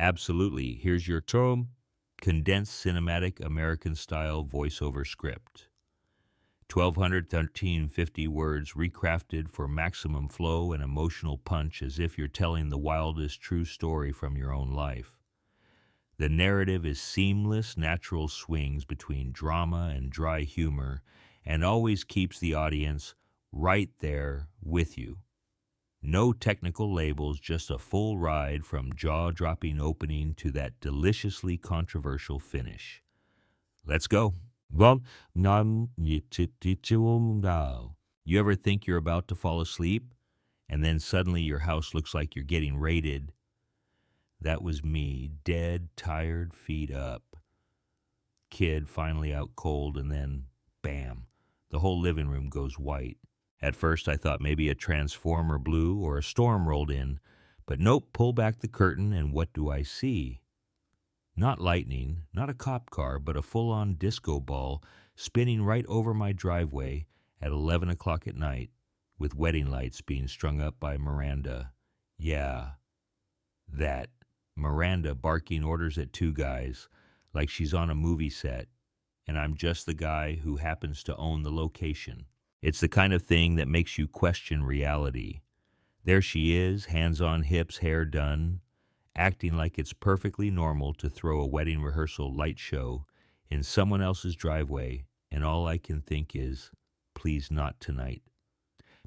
Absolutely. Here's your term condensed cinematic American style voiceover script. 1,213.50 words recrafted for maximum flow and emotional punch as if you're telling the wildest true story from your own life. The narrative is seamless, natural swings between drama and dry humor and always keeps the audience right there with you. No technical labels, just a full ride from jaw-dropping opening to that deliciously controversial finish. Let's go. Well, you ever think you're about to fall asleep, and then suddenly your house looks like you're getting raided? That was me, dead, tired, feet up. Kid finally out cold, and then, bam, the whole living room goes white. At first I thought maybe a transformer blew or a storm rolled in, but nope, pull back the curtain and what do I see? Not lightning, not a cop car, but a full-on disco ball spinning right over my driveway at 11 o'clock at night, with wedding lights being strung up by Miranda. Yeah, that. Miranda barking orders at two guys, like she's on a movie set, and I'm just the guy who happens to own the location. It's the kind of thing that makes you question reality. There she is, hands on hips, hair done, acting like it's perfectly normal to throw a wedding rehearsal light show in someone else's driveway, and all I can think is, please not tonight.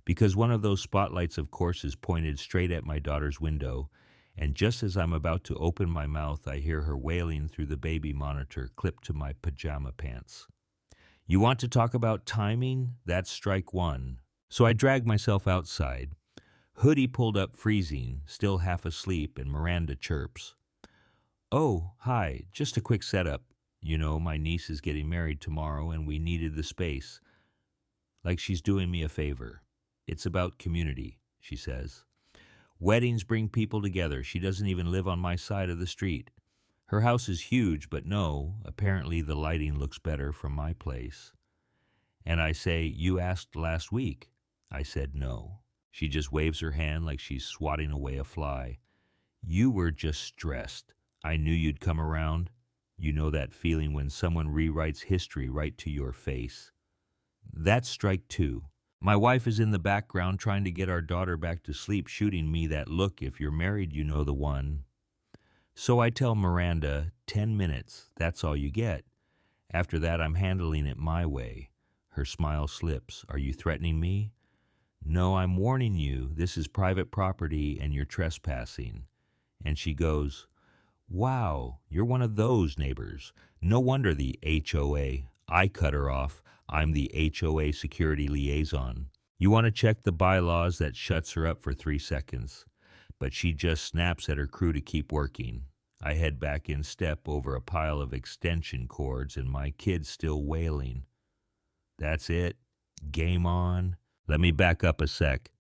Because one of those spotlights, of course, is pointed straight at my daughter's window, and just as I'm about to open my mouth, I hear her wailing through the baby monitor clipped to my pajama pants. You want to talk about timing? That's strike one. So I drag myself outside. Hoodie pulled up freezing, still half asleep, and Miranda chirps. Oh, hi, just a quick setup. You know, my niece is getting married tomorrow and we needed the space. Like she's doing me a favor. It's about community, she says. Weddings bring people together. She doesn't even live on my side of the street. Her house is huge, but no, apparently the lighting looks better from my place. And I say, you asked last week. I said no. She just waves her hand like she's swatting away a fly. You were just stressed. I knew you'd come around. You know that feeling when someone rewrites history right to your face. That's strike two. My wife is in the background trying to get our daughter back to sleep, shooting me that look, if you're married, you know the one. So I tell Miranda, 10 minutes, that's all you get. After that, I'm handling it my way. Her smile slips. Are you threatening me? No, I'm warning you, this is private property and you're trespassing. And she goes, wow, you're one of those neighbors. No wonder the HOA. I cut her off. I'm the HOA security liaison. You want to check the bylaws? That shuts her up for 3 seconds. But she just snaps at her crew to keep working. I head back in step over a pile of extension cords and my kid's still wailing. That's it. Game on. Let me back up a sec.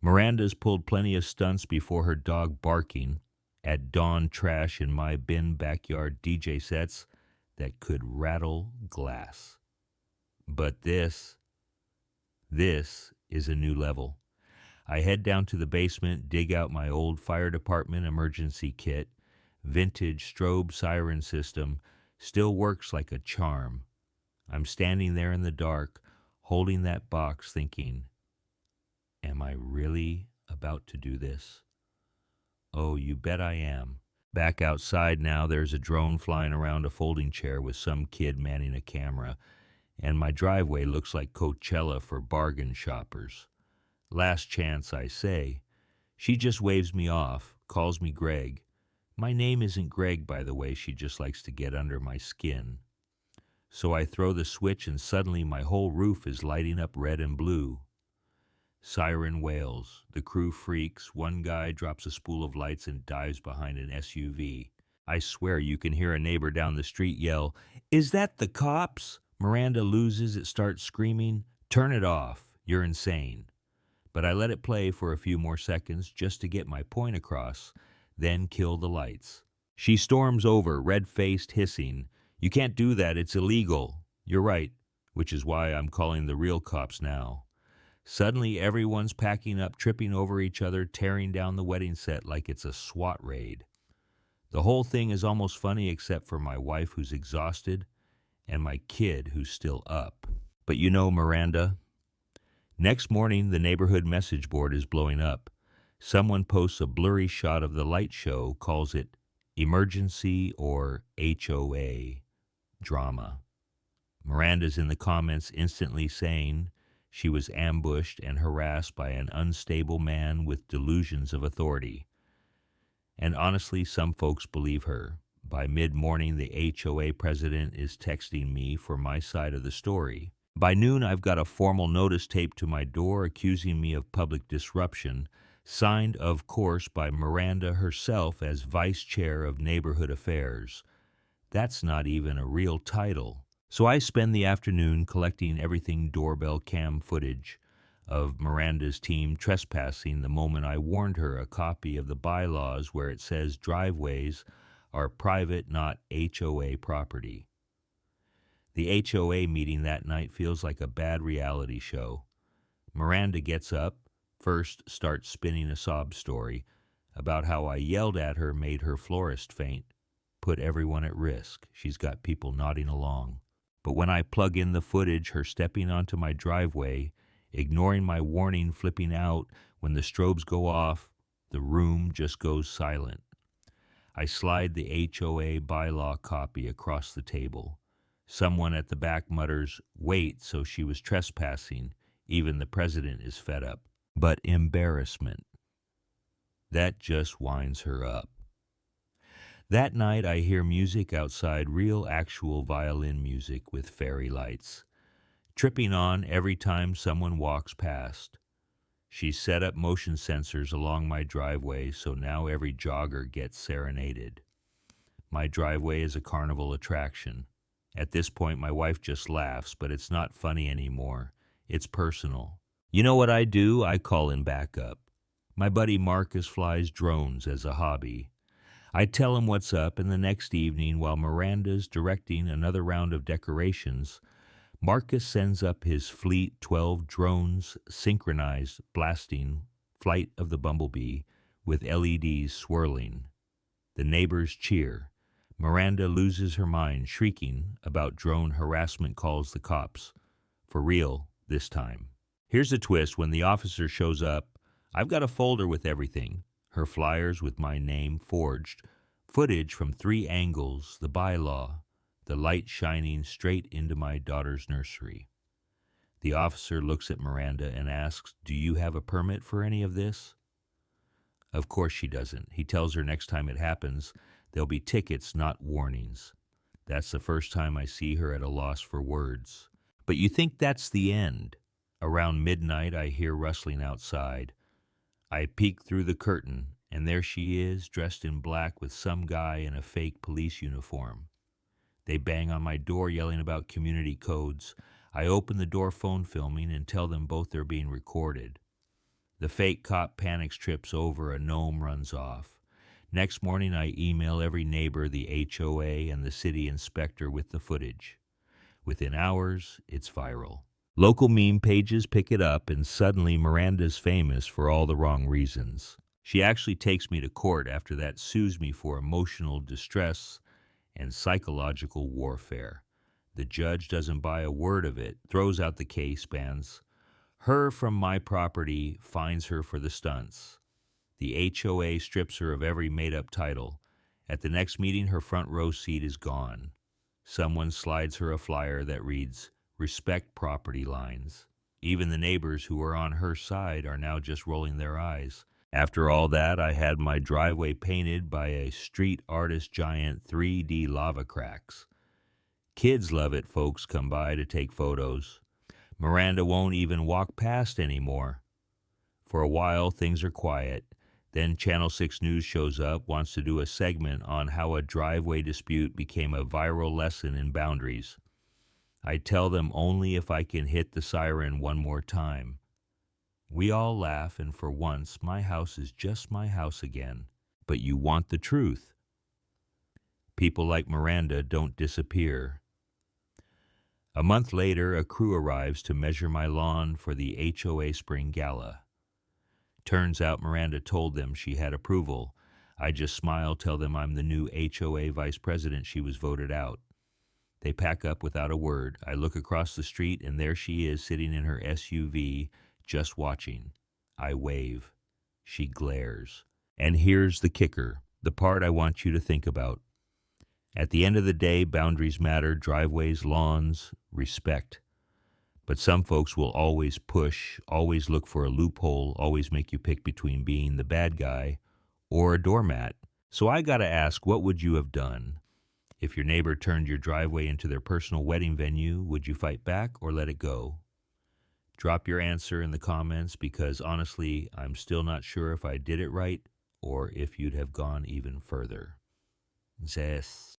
Miranda's pulled plenty of stunts before her dog barking at dawn trash in my bin backyard DJ sets that could rattle glass. But this is a new level. I head down to the basement, dig out my old fire department emergency kit. Vintage strobe siren system still works like a charm. I'm standing there in the dark, holding that box, thinking, am I really about to do this? Oh, you bet I am. Back outside now, there's a drone flying around a folding chair with some kid manning a camera, and my driveway looks like Coachella for bargain shoppers. Last chance, I say. She just waves me off, calls me Greg. My name isn't Greg, by the way. She just likes to get under my skin. So I throw the switch and suddenly my whole roof is lighting up red and blue. Siren wails. The crew freaks. One guy drops a spool of lights and dives behind an SUV. I swear you can hear a neighbor down the street yell, "Is that the cops?" Miranda loses it, starts screaming, "Turn it off. You're insane." But I let it play for a few more seconds just to get my point across, then kill the lights. She storms over, red-faced, hissing, "You can't do that, it's illegal." You're right, which is why I'm calling the real cops now. Suddenly everyone's packing up, tripping over each other, tearing down the wedding set like it's a SWAT raid. The whole thing is almost funny except for my wife who's exhausted and my kid who's still up. But you know, Miranda, next morning the neighborhood message board is blowing up. Someone posts a blurry shot of the light show, calls it emergency or HOA drama. Miranda's in the comments instantly saying she was ambushed and harassed by an unstable man with delusions of authority. And honestly, some folks believe her. By mid-morning, the HOA president is texting me for my side of the story. By noon, I've got a formal notice taped to my door accusing me of public disruption, signed, of course, by Miranda herself as Vice Chair of Neighborhood Affairs. That's not even a real title. So I spend the afternoon collecting everything doorbell cam footage of Miranda's team trespassing the moment I warned her a copy of the bylaws where it says driveways are private, not HOA property. The HOA meeting that night feels like a bad reality show. Miranda gets up, first starts spinning a sob story about how I yelled at her made her florist faint, put everyone at risk. She's got people nodding along. But when I plug in the footage, her stepping onto my driveway, ignoring my warning, flipping out, when the strobes go off, the room just goes silent. I slide the HOA bylaw copy across the table. Someone at the back mutters, "Wait," so she was trespassing. Even the president is fed up. But embarrassment, that just winds her up. That night I hear music outside, real actual violin music with fairy lights, tripping on every time someone walks past. She's set up motion sensors along my driveway, so now every jogger gets serenaded. My driveway is a carnival attraction. At this point, my wife just laughs, but it's not funny anymore. It's personal. You know what I do? I call in backup. My buddy Marcus flies drones as a hobby. I tell him what's up, and the next evening, while Miranda's directing another round of decorations, Marcus sends up his fleet 12 drones, synchronized, blasting Flight of the Bumblebee with LEDs swirling. The neighbors cheer. Miranda loses her mind, shrieking about drone harassment, calls the cops. For real, this time. Here's a twist. When the officer shows up, I've got a folder with everything. Her flyers with my name forged, footage from 3 angles, the bylaw, the light shining straight into my daughter's nursery. The officer looks at Miranda and asks, "Do you have a permit for any of this?" Of course she doesn't. He tells her next time it happens, there'll be tickets, not warnings. That's the first time I see her at a loss for words. But you think that's the end. Around midnight, I hear rustling outside. I peek through the curtain, and there she is, dressed in black with some guy in a fake police uniform. They bang on my door, yelling about community codes. I open the door phone filming and tell them both they're being recorded. The fake cop panics, trips over, a gnome runs off. Next morning, I email every neighbor, the HOA, and the city inspector with the footage. Within hours, it's viral. Local meme pages pick it up, and suddenly Miranda's famous for all the wrong reasons. She actually takes me to court after that, sues me for emotional distress and psychological warfare. The judge doesn't buy a word of it, throws out the case, bans her from my property, fines her for the stunts. The HOA strips her of every made-up title. At the next meeting, her front row seat is gone. Someone slides her a flyer that reads, "Respect property lines." Even the neighbors who are on her side are now just rolling their eyes. After all that, I had my driveway painted by a street artist giant 3D lava cracks. Kids love it. Folks come by to take photos. Miranda won't even walk past anymore. For a while, things are quiet. Then Channel 6 News shows up, wants to do a segment on how a driveway dispute became a viral lesson in boundaries. I tell them only if I can hit the siren one more time. We all laugh, and for once, my house is just my house again. But you want the truth. People like Miranda don't disappear. A month later, a crew arrives to measure my lawn for the HOA Spring Gala. Turns out Miranda told them she had approval. I just smile, tell them I'm the new HOA vice president. She was voted out. They pack up without a word. I look across the street, and there she is sitting in her SUV, just watching. I wave. She glares. And here's the kicker, the part I want you to think about. At the end of the day, boundaries matter, driveways, lawns, respect. But some folks will always push, always look for a loophole, always make you pick between being the bad guy or a doormat. So I gotta ask, what would you have done? If your neighbor turned your driveway into their personal wedding venue, would you fight back or let it go? Drop your answer in the comments, because honestly, I'm still not sure if I did it right or if you'd have gone even further. Zest.